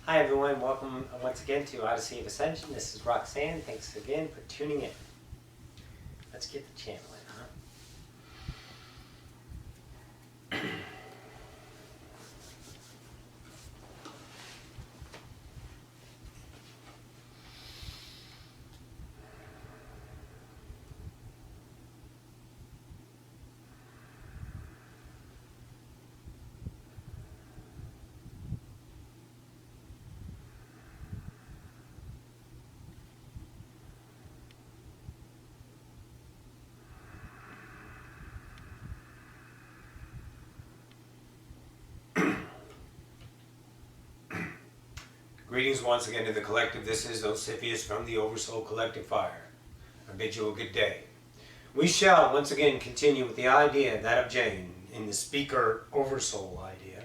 Hi everyone, welcome once again to Odyssey of Ascension. This is Roxanne. Thanks again for tuning in. Let's get the channel in, huh? Greetings once again to the collective. This is Ocyphius from the Oversoul Collective Fire. I bid you a good day. We shall once again continue with the idea, that of Jane, in the speaker Oversoul idea,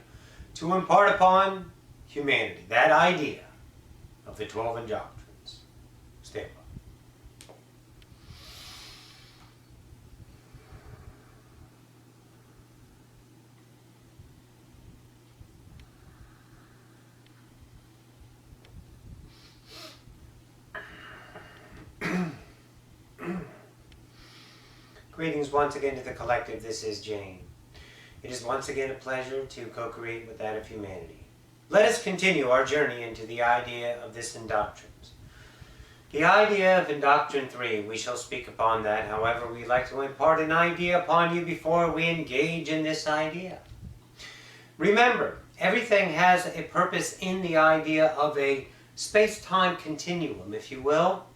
to impart upon humanity that idea of the 12 Indoctrines. Stand by. Greetings once again to the collective. This is Jane. It is once again a pleasure to co-create with that of humanity. Let us continue our journey into the idea of this Indoctrines. The idea of Indoctrine 3, we shall speak upon that. However, we like to impart an idea upon you before we engage in this idea. Remember, everything has a purpose in the idea of a space-time continuum, if you will.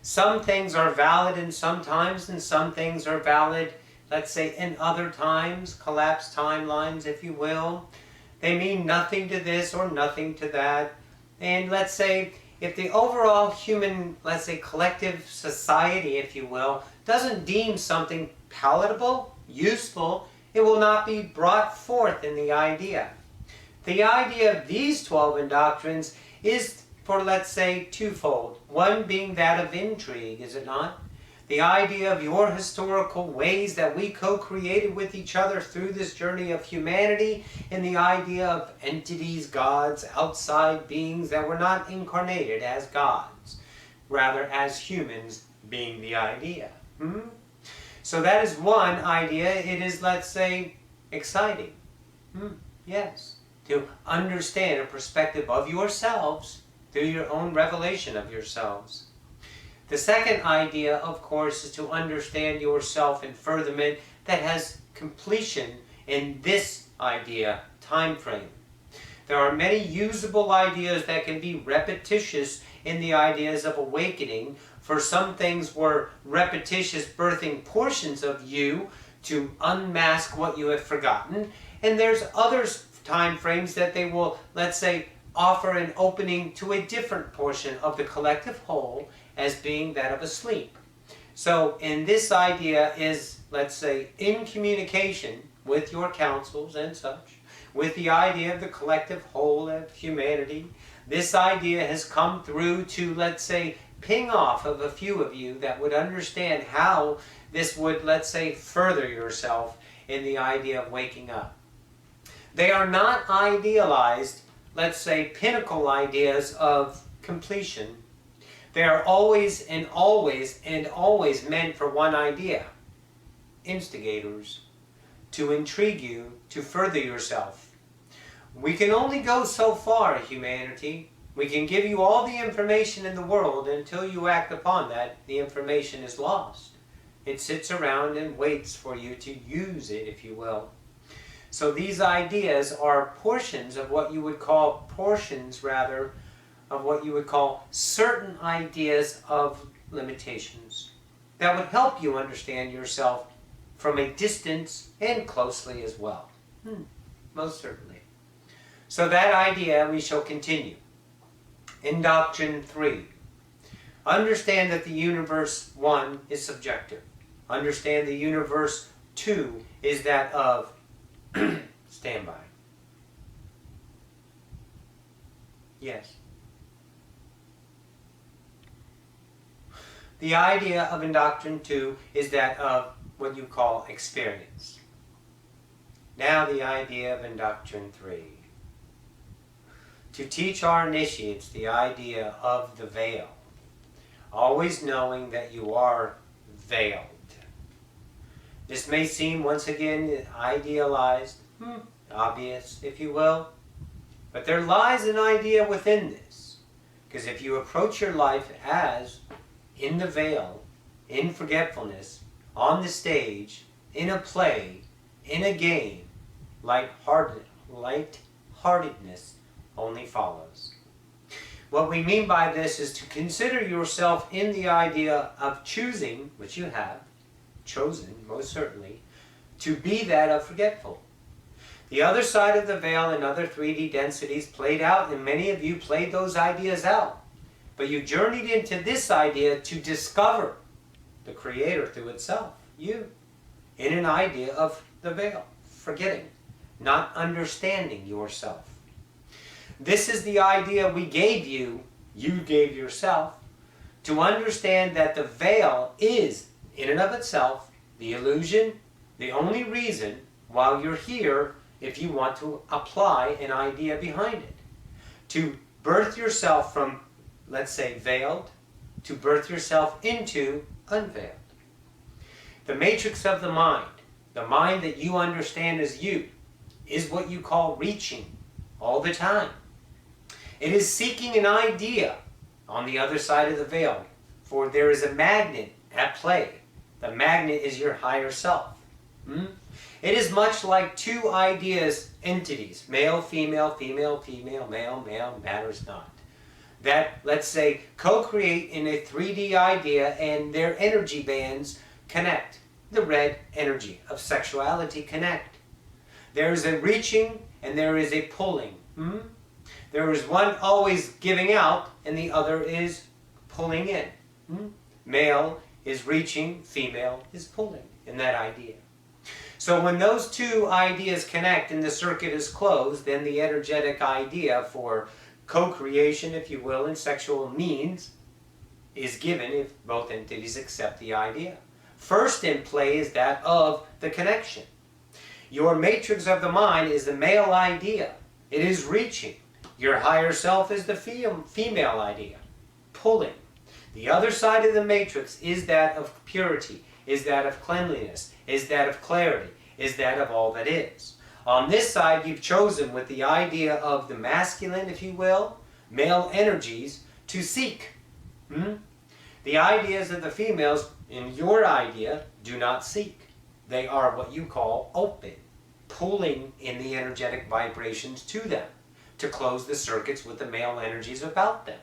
Some things are valid in some times, and some things are valid, let's say, in other times, collapsed timelines, if you will. They mean nothing to this or nothing to that. And let's say, if the overall human, let's say, collective society, if you will, doesn't deem something palatable, useful, it will not be brought forth in the idea. The idea of these 12 Indoctrines is for, let's say, twofold. One being that of intrigue, is it not? The idea of your historical ways that we co-created with each other through this journey of humanity, and the idea of entities, gods, outside beings that were not incarnated as gods, rather as humans being the idea. So that is one idea. It is, let's say, exciting. Yes. To understand a perspective of yourselves through your own revelation of yourselves. The second idea, of course, is to understand yourself in furtherment that has completion in this idea time frame. There are many usable ideas that can be repetitious in the ideas of awakening. For some things were repetitious, birthing portions of you to unmask what you have forgotten. And there's other time frames that they will, let's say, offer an opening to a different portion of the collective whole as being that of a sleep. So in this idea is, let's say, in communication with your councils and such, with the idea of the collective whole of humanity. This idea has come through to, let's say, ping off of a few of you that would understand how this would, let's say, further yourself in the idea of waking up. They are not idealized, let's say, pinnacle ideas of completion. They are always and always and always meant for one idea. Instigators. To intrigue you, to further yourself. We can only go so far, humanity. We can give you all the information in the world, and until you act upon that, the information is lost. It sits around and waits for you to use it, if you will. So these ideas are portions of what you would call, of what you would call certain ideas of limitations that would help you understand yourself from a distance and closely as well. Most certainly. So that idea we shall continue. Indoctrine 3. Understand that the universe 1 is subjective. Understand the universe 2 is that of standby. Yes. The idea of Indoctrine 2 is that of what you call experience. Now the idea of Indoctrine 3. to teach our initiates the idea of the veil, always knowing that you are veiled. This may seem, once again, idealized, obvious, if you will, but there lies an idea within this. Because if you approach your life as in the veil, in forgetfulness, on the stage, in a play, in a game, light-heartedness only follows. What we mean by this is to consider yourself in the idea of choosing, which you have, chosen, most certainly, to be that of forgetful. The other side of the veil and other 3D densities played out, and many of you played those ideas out. But you journeyed into this idea to discover the Creator through itself, you, in an idea of the veil, forgetting, not understanding yourself. This is the idea we gave you gave yourself, to understand that the veil is, in and of itself, the illusion, the only reason while you're here if you want to apply an idea behind it. To birth yourself from, let's say, veiled, to birth yourself into unveiled. The matrix of the mind that you understand as you, is what you call reaching all the time. It is seeking an idea on the other side of the veil, for there is a magnet at play. The magnet is your higher self. It is much like two ideas, entities, male, female, female, female, male, male, matters not, that, let's say, co-create in a 3D idea and their energy bands connect. The red energy of sexuality connect. There is a reaching and there is a pulling. There is one always giving out and the other is pulling in. Male is reaching, female is pulling in that idea. So when those two ideas connect and the circuit is closed, then the energetic idea for co-creation, if you will, in sexual means is given if both entities accept the idea. First in play is that of the connection. Your matrix of the mind is the male idea. It is reaching. Your higher self is the female idea, pulling. The other side of the matrix is that of purity, is that of cleanliness, is that of clarity, is that of all that is. On this side, you've chosen with the idea of the masculine, if you will, male energies, to seek. The ideas of the females, in your idea, do not seek. They are what you call open, pulling in the energetic vibrations to them, to close the circuits with the male energies about them.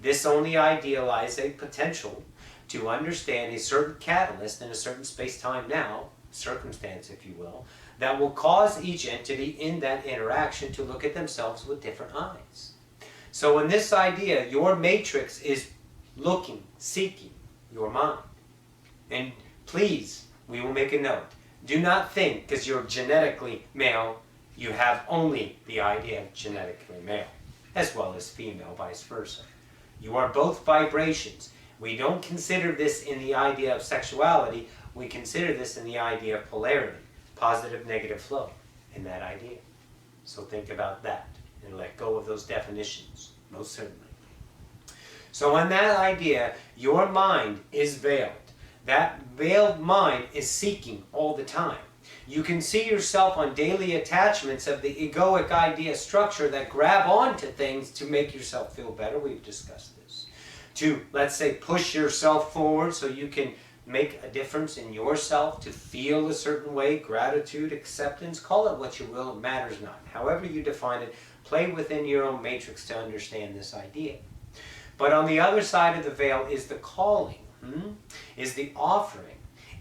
This only idealizes a potential to understand a certain catalyst in a certain space-time now, circumstance, if you will, that will cause each entity in that interaction to look at themselves with different eyes. So in this idea, your matrix is looking, seeking your mind. And please, we will make a note. Do not think, because you're genetically male, you have only the idea of genetically male, as well as female, vice versa. You are both vibrations. We don't consider this in the idea of sexuality. We consider this in the idea of polarity, positive, negative flow, in that idea. So think about that and let go of those definitions, most certainly. So in that idea, your mind is veiled. That veiled mind is seeking all the time. You can see yourself on daily attachments of the egoic idea structure that grab onto things to make yourself feel better. We've discussed this. To, let's say, push yourself forward so you can make a difference in yourself, to feel a certain way, gratitude, acceptance, call it what you will, it matters not. However you define it, play within your own matrix to understand this idea. But on the other side of the veil is the calling, is the offering,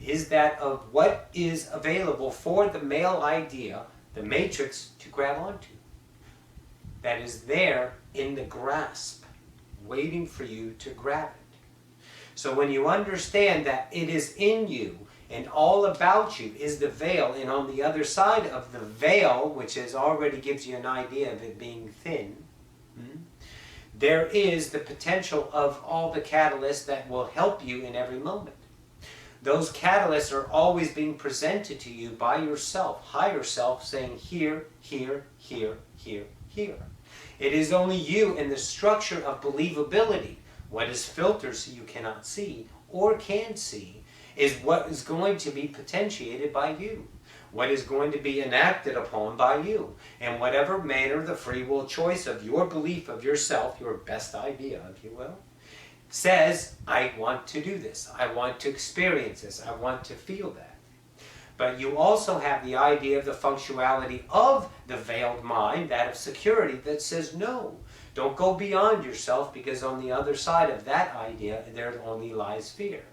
is that of what is available for the male idea, the matrix, to grab onto. That is there in the grasp, waiting for you to grab it. So when you understand that it is in you and all about you is the veil, and on the other side of the veil, which is already gives you an idea of it being thin, there is the potential of all the catalysts that will help you in every moment. Those catalysts are always being presented to you by yourself, higher self, saying here, here, here, here, here. It is only you and the structure of believability, what is filtered so you cannot see or can see, is what is going to be potentiated by you, what is going to be enacted upon by you, in whatever manner the free will choice of your belief of yourself, your best idea, if you will, says, I want to do this, I want to experience this, I want to feel that. But you also have the idea of the functionality of the veiled mind, that of security, that says no. Don't go beyond yourself, because on the other side of that idea there only lies fear.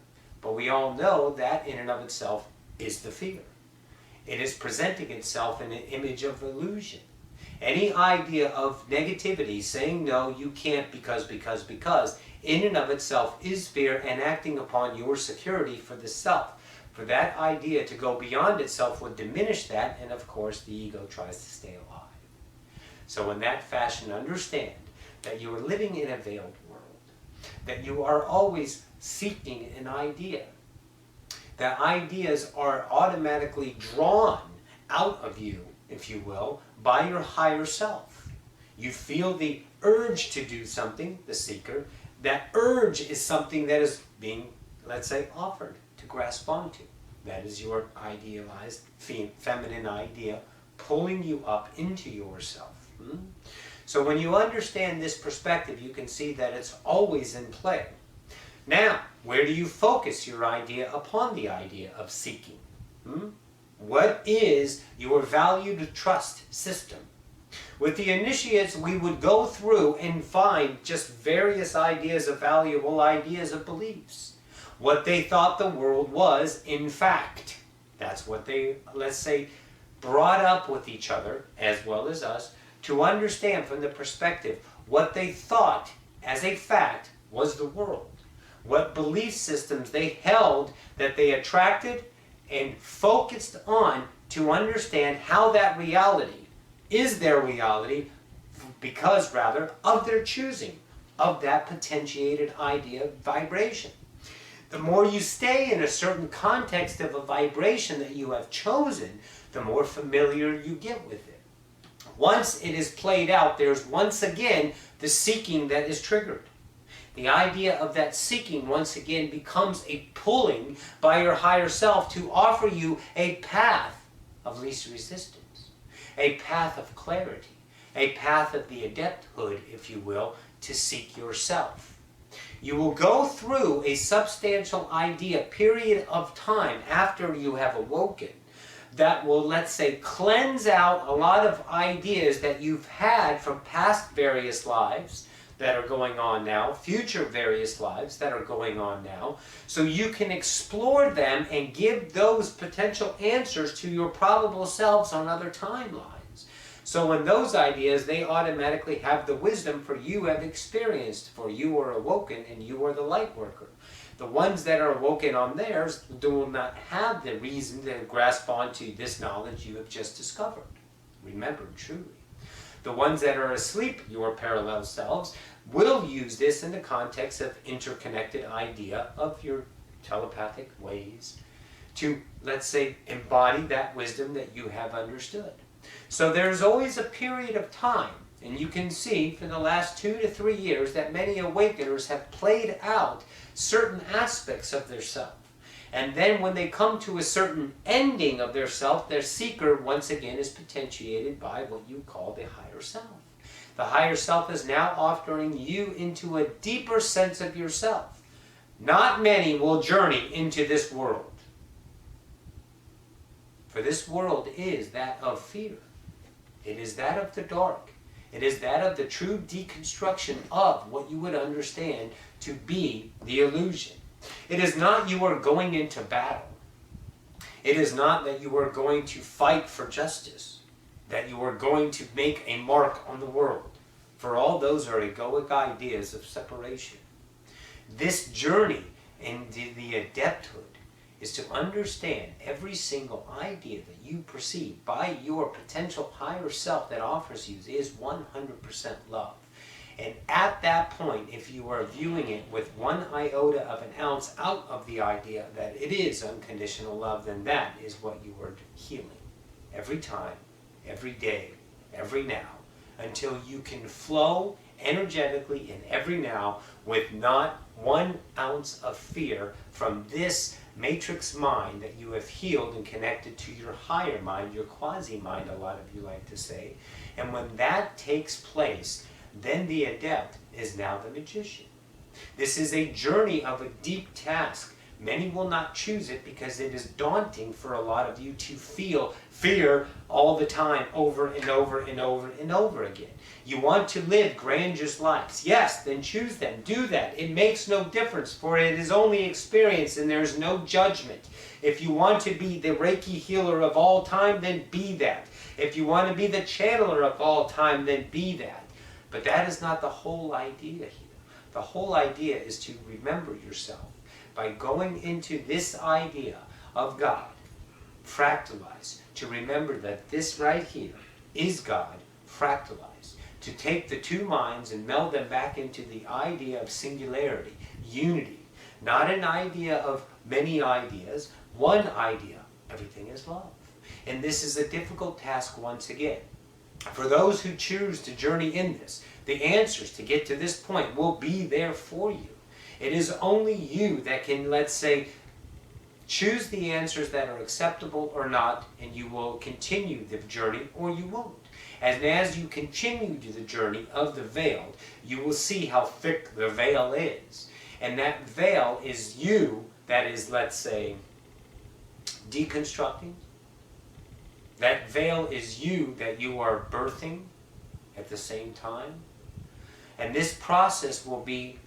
But we all know that in and of itself is the fear. It is presenting itself in an image of illusion. Any idea of negativity, saying no, you can't because, in and of itself is fear and acting upon your security for the self. For that idea to go beyond itself would diminish that, and of course the ego tries to stay alive. So in that fashion, understand that you are living in a veiled world, that you are always seeking an idea, that ideas are automatically drawn out of you, if you will, by your higher self. You feel the urge to do something, the seeker. That urge is something that is being, let's say, offered to grasp onto. That is your idealized feminine idea pulling you up into yourself. So when you understand this perspective, you can see that it's always in play. Now, where do you focus your idea upon the idea of seeking? What is your valued trust system? With the initiates, we would go through and find just various ideas of valuable ideas of beliefs. What they thought the world was, in fact. That's what they, let's say, brought up with each other, as well as us, to understand from the perspective what they thought as a fact was the world. What belief systems they held that they attracted and focused on to understand how that reality is their reality, because rather of their choosing, of that potentiated idea vibration. The more you stay in a certain context of a vibration that you have chosen, the more familiar you get with it. Once it is played out, there's once again the seeking that is triggered. The idea of that seeking once again becomes a pulling by your higher self to offer you a path of least resistance, a path of clarity, a path of the adepthood, if you will, to seek yourself. You will go through a substantial idea period of time after you have awoken that will, let's say, cleanse out a lot of ideas that you've had from past various lives that are going on now, future various lives that are going on now, so you can explore them and give those potential answers to your probable selves on other timelines. So in those ideas, they automatically have the wisdom for you have experienced, for you are awoken and you are the light worker. The ones that are awoken on theirs do not have the reason to grasp onto this knowledge you have just discovered. Remember, truly. The ones that are asleep, your parallel selves, will use this in the context of interconnected idea of your telepathic ways to, let's say, embody that wisdom that you have understood. So there's always a period of time, and you can see for the last 2 to 3 years that many awakeners have played out certain aspects of their self. And then when they come to a certain ending of their self, their seeker once again is potentiated by what you call the higher self. The higher self is now offering you into a deeper sense of yourself. Not many will journey into this world. For this world is that of fear. It is that of the dark. It is that of the true deconstruction of what you would understand to be the illusion. It is not you are going into battle. It is not that you are going to fight for justice, that you are going to make a mark on the world. For all those are egoic ideas of separation. This journey into the adepthood is to understand every single idea that you perceive by your potential higher self that offers you is 100% love. And at that point, if you are viewing it with 1 iota of an ounce out of the idea that it is unconditional love, then that is what you are healing. Every time, every day, every now, until you can flow energetically in every now with not 1 ounce of fear from this matrix mind that you have healed and connected to your higher mind, your quasi-mind, a lot of you like to say. And when that takes place, then the adept is now the magician. This is a journey of a deep task. Many will not choose it because it is daunting for a lot of you to feel fear all the time, over and over and over and over again. You want to live grandiose lives. Yes, then choose them. Do that. It makes no difference, for it is only experience and there is no judgment. If you want to be the Reiki healer of all time, then be that. If you want to be the channeler of all time, then be that. But that is not the whole idea here. The whole idea is to remember yourself by going into this idea of God, fractalized, to remember that this right here is God, fractalized, to take the two minds and meld them back into the idea of singularity, unity, not an idea of many ideas, one idea, everything is love. And this is a difficult task once again. For those who choose to journey in this, the answers to get to this point will be there for you. It is only you that can, let's say, choose the answers that are acceptable or not, and you will continue the journey or you won't. And as you continue to the journey of the veiled, you will see how thick the veil is. And that veil is you that is, let's say, deconstructing. That veil is you that you are birthing at the same time. And this process will be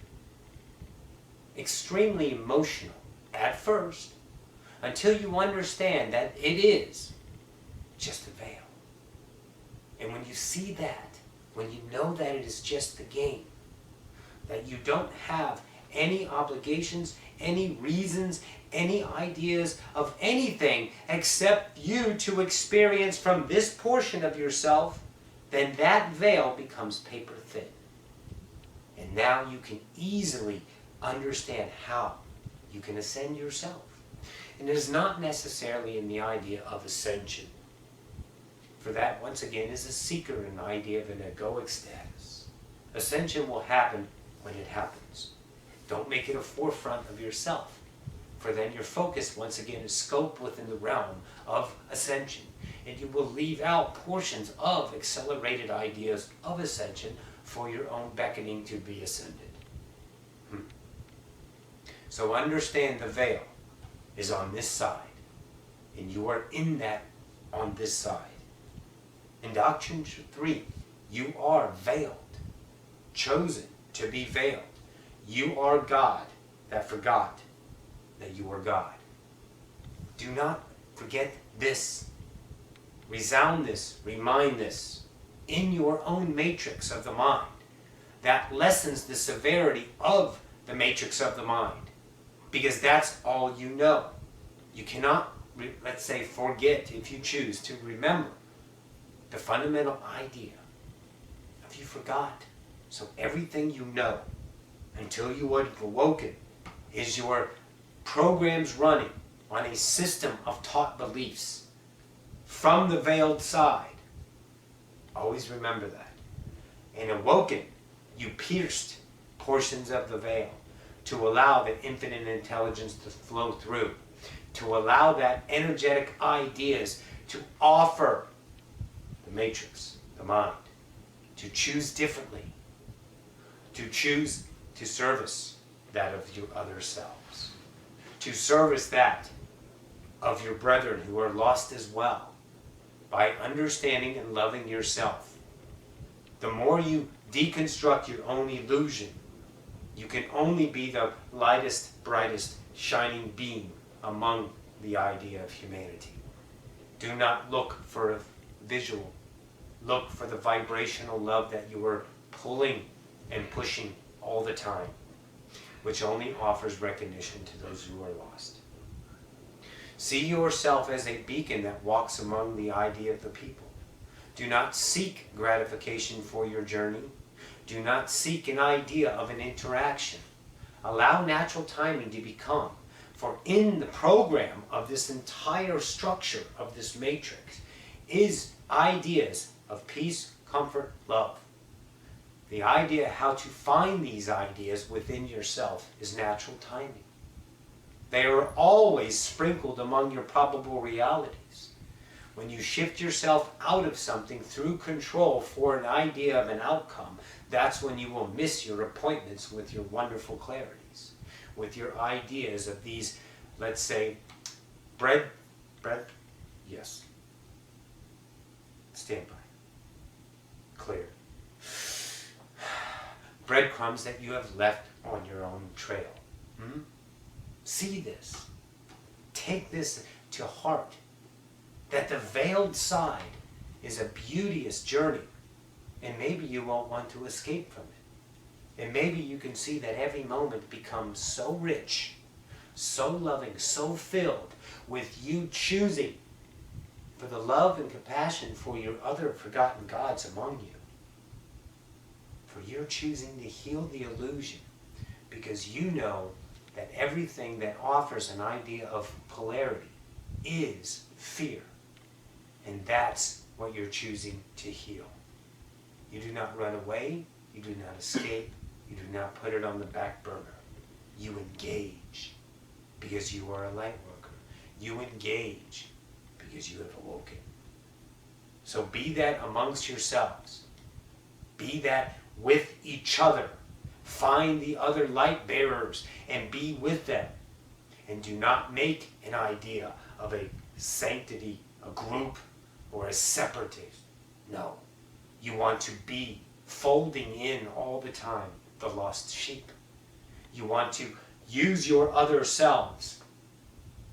extremely emotional at first, until you understand that it is just a veil. And when you see that, when you know that it is just the game, that you don't have any obligations, any reasons, any ideas of anything except you to experience from this portion of yourself, then that veil becomes paper thin. And now you can easily understand how you can ascend yourself. And it is not necessarily in the idea of ascension. For that, once again, is a seeker an idea of an egoic status. Ascension will happen when it happens. Don't make it a forefront of yourself. For then your focus, once again, is scoped within the realm of ascension. And you will leave out portions of accelerated ideas of ascension for your own beckoning to be ascended. So understand the veil is on this side, and you are in that on this side. In Doctrine 3, you are veiled, chosen to be veiled. You are God that forgot that you are God. Do not forget this. Resound this, remind this in your own matrix of the mind. That lessens the severity of the matrix of the mind, because that's all you know. You cannot, let's say, forget, if you choose to remember, the fundamental idea of you forgot. So everything you know until you are awoken is your programs running on a system of taught beliefs from the veiled side. Always remember that. And awoken, you pierced portions of the veil to allow the infinite intelligence to flow through, to allow that energetic ideas to offer the matrix, the mind, to choose differently, to choose to service that of your other selves, to service that of your brethren who are lost as well, by understanding and loving yourself. The more you deconstruct your own illusion, you can only be the lightest, brightest, shining beam among the idea of humanity. Do not look for a visual. Look for the vibrational love that you are pulling and pushing all the time, which only offers recognition to those who are lost. See yourself as a beacon that walks among the idea of the people. Do not seek gratification for your journey. Do not seek an idea of an interaction. Allow natural timing to become. For in the program of this entire structure of this matrix is ideas of peace, comfort, love. The idea how to find these ideas within yourself is natural timing. They are always sprinkled among your probable realities. When you shift yourself out of something through control for an idea of an outcome, that's when you will miss your appointments with your wonderful clarities, with your ideas of these, let's say, bread, yes. Stand by. Clear. Breadcrumbs that you have left on your own trail. See this. Take this to heart. That the veiled side is a beauteous journey. And maybe you won't want to escape from it. And maybe you can see that every moment becomes so rich, so loving, so filled with you choosing for the love and compassion for your other forgotten gods among you. For you're choosing to heal the illusion because you know that everything that offers an idea of polarity is fear. And that's what you're choosing to heal. You do not run away, you do not escape, you do not put it on the back burner. You engage because you are a light worker. You engage because you have awoken. So be that amongst yourselves. Be that with each other. Find the other light bearers and be with them. And do not make an idea of a sanctity, a group, or a separatist. No. You want to be folding in all the time the lost sheep. You want to use your other selves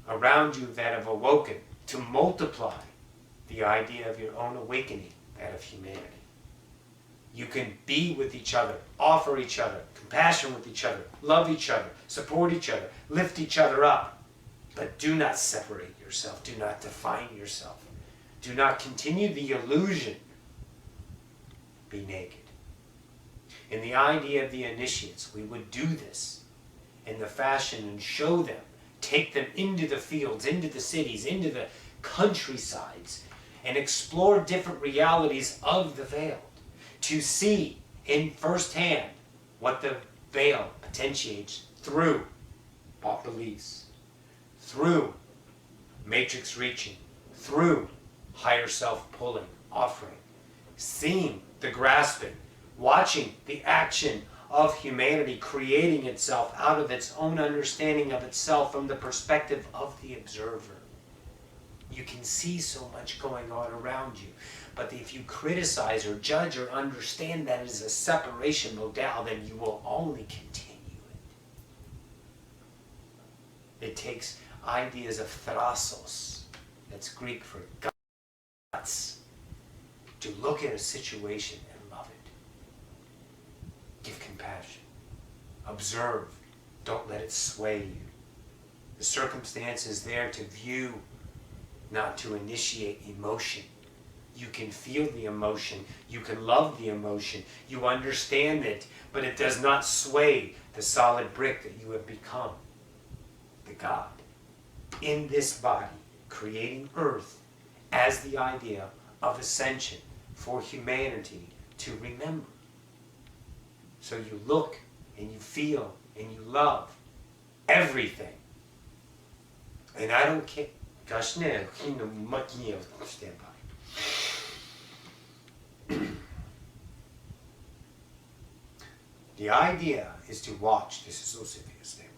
around you that have awoken to multiply the idea of your own awakening, that of humanity. You can be with each other, offer each other, compassion with each other, love each other, support each other, lift each other up. But do not separate yourself. Do not define yourself. Do not continue the illusion. Be naked. In the idea of the initiates, we would do this in the fashion and show them, take them into the fields, into the cities, into the countrysides, and explore different realities of the veiled, to see in firsthand what the veil potentiates through off beliefs, through matrix reaching, through higher self pulling, offering, seeing the grasping, watching the action of humanity creating itself out of its own understanding of itself from the perspective of the observer. You can see so much going on around you, but if you criticize or judge or understand that it is a separation modal, then you will only continue it. It takes ideas of thrasos, that's Greek for guts, to look at a situation and love it. Give compassion. Observe. Don't let it sway you. The circumstance is there to view, not to initiate emotion. You can feel the emotion. You can love the emotion. You understand it, but it does not sway the solid brick that you have become. The God. In this body, creating earth as the idea of ascension for humanity to remember. So you look and you feel and you love everything. And I don't care. Stand by. The idea is to watch. This is Ocyphius. Stand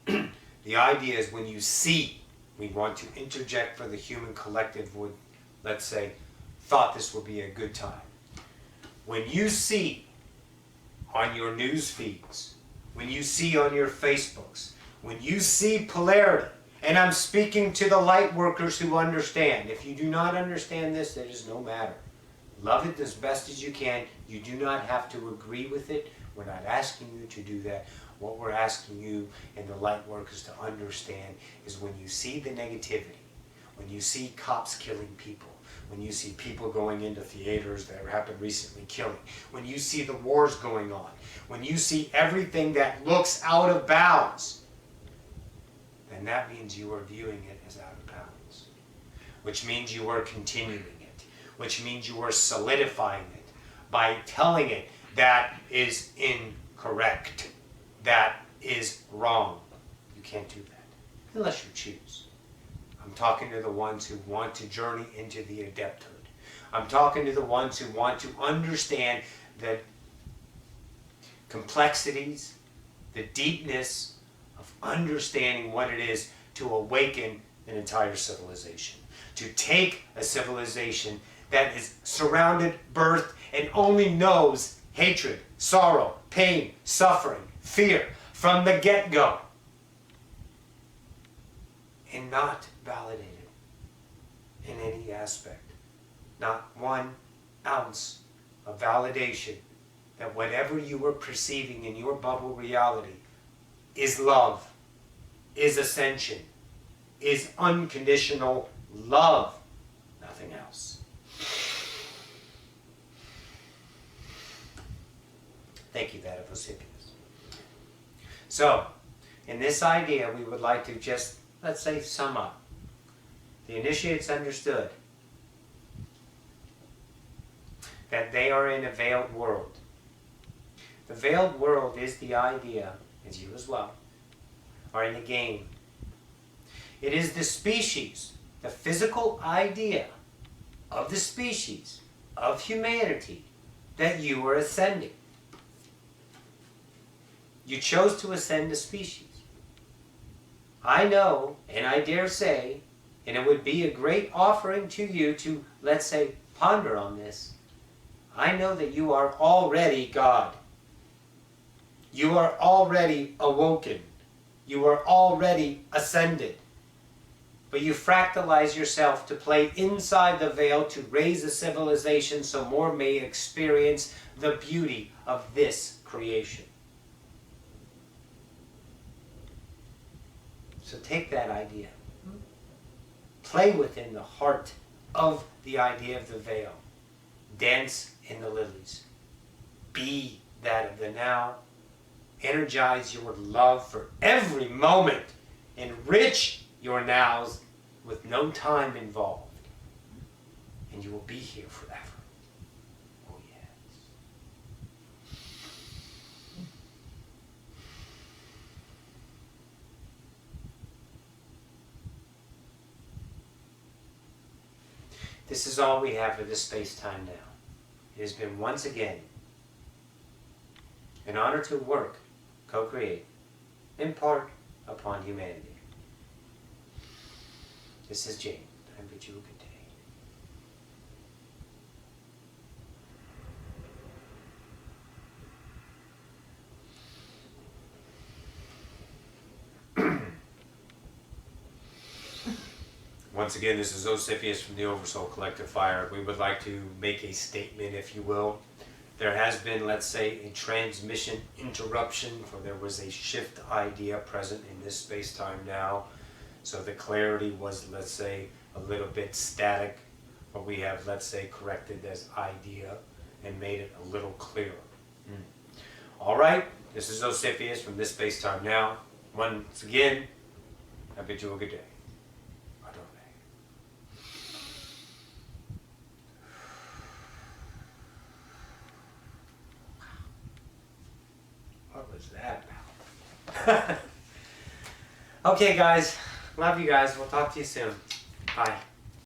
by. The idea is when you see, we want to interject for the human collective would, let's say, thought this would be a good time. When you see on your news feeds, when you see on your Facebooks, when you see polarity, and I'm speaking to the light workers who understand. If you do not understand this, it is no matter. Love it as best as you can. You do not have to agree with it. We're not asking you to do that. What we're asking you and the light workers to understand is when you see the negativity, when you see cops killing people, when you see people going into theaters that happened recently killing, when you see the wars going on, when you see everything that looks out of bounds, then that means you are viewing it as out of bounds, which means you are continuing it, which means you are solidifying it by telling it that is incorrect, that is wrong. You can't do that unless you choose. I'm talking to the ones who want to journey into the adepthood. I'm talking to the ones who want to understand the complexities, the deepness of understanding what it is to awaken an entire civilization. To take a civilization that is surrounded, birthed, and only knows hatred, sorrow, pain, suffering, fear from the get-go, and not validated in any aspect. Not 1 ounce of validation that whatever you are perceiving in your bubble reality is love, is ascension, is unconditional love, nothing else. Thank you, that of Ocyphius. So, in this idea, we would like to just, let's say, sum up. The initiates understood that they are in a veiled world. The veiled world is the idea, as you as well, are in a game. It is the species, the physical idea of the species, of humanity, that you are ascending. You chose to ascend a species. I know, and I dare say, and it would be a great offering to you to, let's say, ponder on this. I know that you are already God. You are already awoken. You are already ascended. But you fractalize yourself to play inside the veil to raise a civilization so more may experience the beauty of this creation. So take that idea. Play within the heart of the idea of the veil. Dance in the lilies. Be that of the now. Energize your love for every moment. Enrich your nows with no time involved. And you will be here forever. Oh yes. This is all we have for this space-time now. It has been once again an honor to work, co-create, impart upon humanity. This is Jane. I bid you a good day. Once again, this is Ocyphius from the Oversoul Collective Fire. We would like to make a statement, if you will. There has been, let's say, a transmission interruption, for there was a shift idea present in this space-time now. So the clarity was, let's say, a little bit static, but we have, let's say, corrected this idea and made it a little clearer. All right, this is Ocyphius from this space-time now. Once again, I bid you a good day. What was that about? Okay, guys. Love you guys. We'll talk to you soon. Bye.